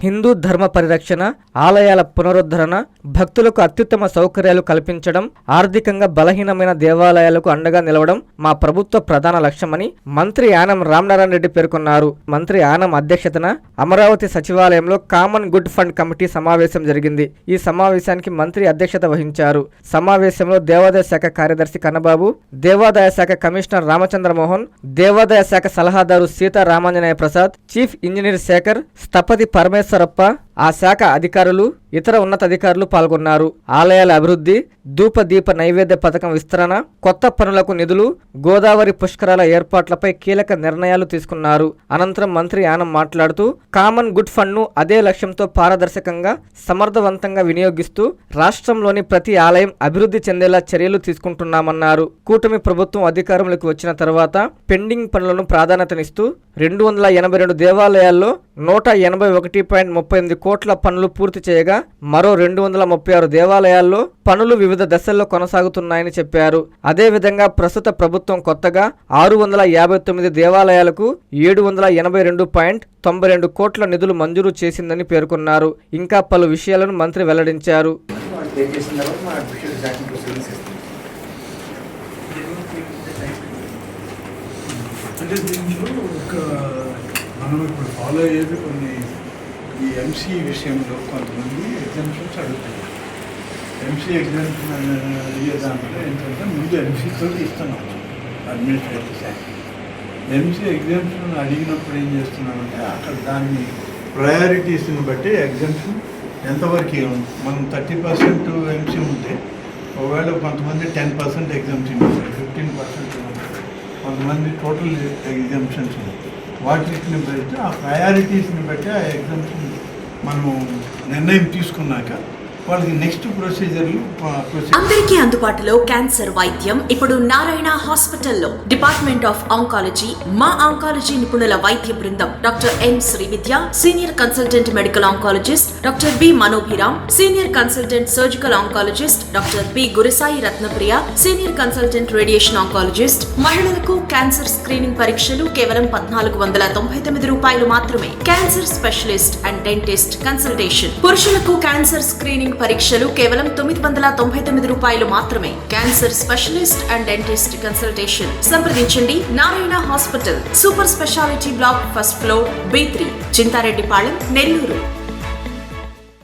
హిందూ ధర్మ పరిరక్షణ, ఆలయాల పునరుద్ధరణ, భక్తులకు అత్యుత్తమ సౌకర్యాలు కల్పించడం, ఆర్థికంగా బలహీనమైన దేవాలయాలకు అండగా నిలవడం మా ప్రభుత్వ ప్రధాన లక్ష్యమని మంత్రి ఆనం రామనారాయణ రెడ్డి పేర్కొన్నారు. మంత్రి ఆనం అధ్యక్షతన అమరావతి సచివాలయంలో కామన్ గుడ్ ఫండ్ కమిటీ సమావేశం జరిగింది. ఈ సమావేశానికి మంత్రి అధ్యక్షత వహించారు. సమావేశంలో దేవాదాయ శాఖ కార్యదర్శి కన్నబాబు, దేవాదాయ శాఖ కమిషనర్ రామచంద్రమోహన్, దేవాదాయ శాఖ సలహాదారు సీతారామాంజనేయ ప్రసాద్, చీఫ్ ఇంజనీర్ శేఖర్, స్థపతి పరమేశ్వరప్ప, ఆ శాఖ అధికారులు, ఇతర ఉన్నతాధికారులు పాల్గొన్నారు. ఆలయాల అభివృద్ధి, ధూప దీప నైవేద్య పథకం విస్తరణ, కొత్త పనులకు నిధులు, గోదావరి పుష్కరాల ఏర్పాట్లపై కీలక నిర్ణయాలు తీసుకున్నారు. అనంతరం మంత్రి ఆనం మాట్లాడుతూ కామన్ గుడ్ ఫండ్ ను అదే లక్ష్యంతో పారదర్శకంగా, సమర్థవంతంగా వినియోగిస్తూ రాష్ట్రంలోని ప్రతి ఆలయం అభివృద్ధి చెందేలా చర్యలు తీసుకుంటున్నామన్నారు. కూటమి ప్రభుత్వం అధికారంలోకి వచ్చిన తర్వాత పెండింగ్ పనులను ప్రాధాన్యతనిస్తూ 282 దేవాలయాల్లో 181.38 కోట్ల పనులు పూర్తి చేయగా మరో 236 దేవాలయాల్లో పనులు వివిధ దశల్లో కొనసాగుతున్నాయని చెప్పారు. అదేవిధంగా ప్రస్తుత ప్రభుత్వం కొత్తగా 659 దేవాలయాలకు 782.92 కోట్ల నిధులు మంజూరు చేసిందని పేర్కొన్నారు. ఇంకా పలు విషయాలను మంత్రి వెల్లడించారు. అంటే దీంట్లో మనం ఇప్పుడు ఫాలో అయ్యేది కొన్ని ఈ ఎంసీ విషయంలో కొంతమంది ఎగ్జామ్షన్స్ అడుగుతున్నారు. ఎంసీ ఎగ్జామ్షన్ అడిగే దాంట్లో ఏంటంటే ముందు ఎంసీతో ఇస్తున్నాం అడ్మినిస్ట్రేటివ్ శాఖ. ఎంసీ ఎగ్జామ్షన్ అడిగినప్పుడు ఏం చేస్తున్నామంటే అక్కడ దాన్ని ప్రయారిటీస్ని బట్టి ఎగ్జామ్షన్ ఎంతవరకు మనం 30% ఎంసీ ఉంటే ఒకవేళ కొంతమంది 10% ఎగ్జామ్షన్ ఉంటారు, 15% ఉంటారు, కొంతమంది టోటల్ ఎగ్జామ్షన్స్ ఉంటాయి. వాటిని బట్టి ఆ ప్రయారిటీస్ని బట్టి ఆ ఎగ్జామ్షన్ మనం నిర్ణయం తీసుకున్నాక వాళ్ళకి నెక్స్ట్ ప్రొసీజర్లు అందరికీ అందుబాటులో క్యాన్సర్ వైద్యం ఇప్పుడు నారాయణ హాస్పిటల్లో. డిపార్ట్మెంట్ ఆఫ్ ఆంకాలజీ, మా ఆంకాలజీ నిపుణుల వైద్య బృందం doctor M Srividya, senior consultant medical oncologist doctor B Manobhiram, senior consultant surgical oncologist doctor B Gurusai Ratnapriya, senior consultant radiation oncologist. మహిళలకు క్యాన్సర్ స్క్రీనింగ్ పరీక్షలు కేవలం 1499 రూపాయలు మాత్రమే. Cancer specialist and dentist consultation. పురుషులకు క్యాన్సర్ స్క్రీనింగ్ పరీక్షలు కేవలం 999 రూపాయలు మాత్రమే. Cancer specialist and dentist consultation సంప్రదించండి. Narayana hospital, super speciality block, first floor, B3, Chintareddypalem, Nellore.